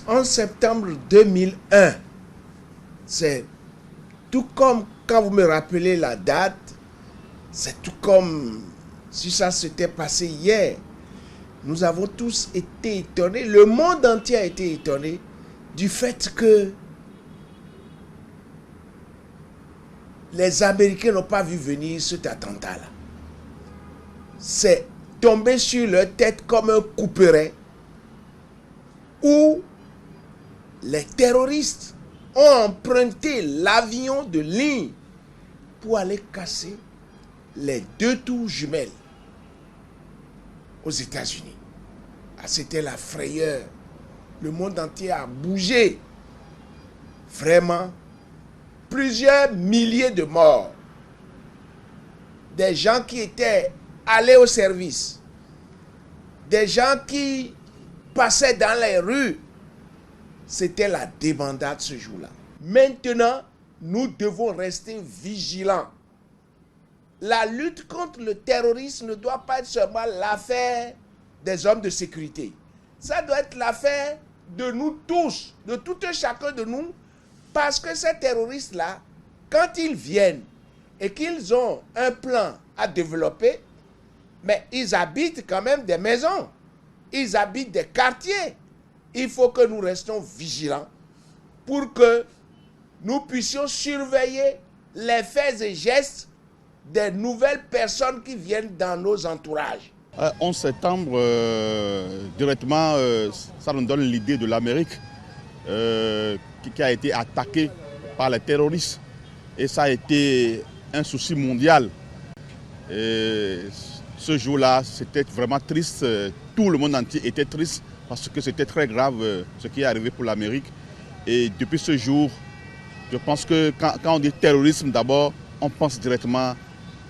En septembre 2001, c'est tout comme quand vous me rappelez la date, c'est tout comme si ça s'était passé hier. Nous avons tous été étonnés, le monde entier a été étonné du fait que les Américains n'ont pas vu venir cet attentat-là. C'est tombé sur leur tête comme un couperet où les terroristes ont emprunté l'avion de ligne pour aller casser les 2 tours jumelles aux États-Unis. Ah, c'était la frayeur. Le monde entier a bougé. Vraiment, plusieurs milliers de morts. Des gens qui étaient allés au service. Des gens qui passaient dans les rues. C'était la débandade ce jour-là. Maintenant, nous devons rester vigilants. La lutte contre le terrorisme ne doit pas être seulement l'affaire des hommes de sécurité. Ça doit être l'affaire de nous tous, de tout un chacun de nous, parce que ces terroristes-là, quand ils viennent et qu'ils ont un plan à développer, mais ils habitent quand même des maisons, ils habitent des quartiers. Il faut que nous restions vigilants pour que nous puissions surveiller les faits et gestes des nouvelles personnes qui viennent dans nos entourages. 11 septembre, directement, ça nous donne l'idée de l'Amérique qui a été attaquée par les terroristes. Et ça a été un souci mondial. Et ce jour-là, c'était vraiment triste. Tout le monde entier était triste parce que c'était très grave ce qui est arrivé pour l'Amérique. Et depuis ce jour, je pense que quand on dit terrorisme d'abord, on pense directement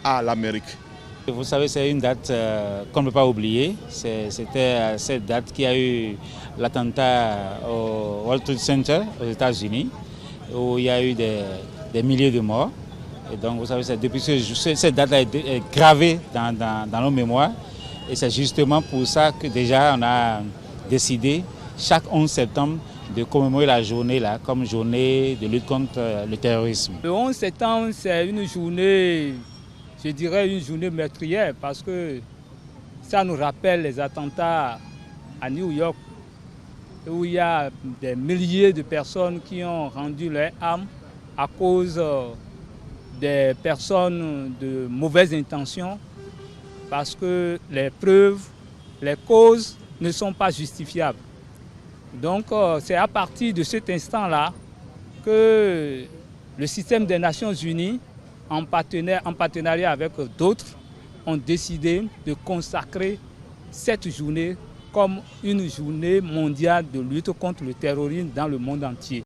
à l'Amérique. Vous savez, c'est une date qu'on ne peut pas oublier. C'était cette date qui a eu l'attentat au World Trade Center aux États-Unis, où il y a eu des milliers de morts. Et donc, vous savez, depuis cette date est gravée dans nos mémoires. Et c'est justement pour ça que déjà on a décidé, chaque 11 septembre, de commémorer la journée là, comme journée de lutte contre le terrorisme. Le 11 septembre, c'est une journée, je dirais une journée meurtrière, parce que ça nous rappelle les attentats à New York, où il y a des milliers de personnes qui ont rendu leur âme à cause des personnes de mauvaises intentions, parce que les preuves, les causes ne sont pas justifiables. Donc c'est à partir de cet instant-là que le système des Nations Unies, en partenariat avec d'autres, ont décidé de consacrer cette journée comme une journée mondiale de lutte contre le terrorisme dans le monde entier.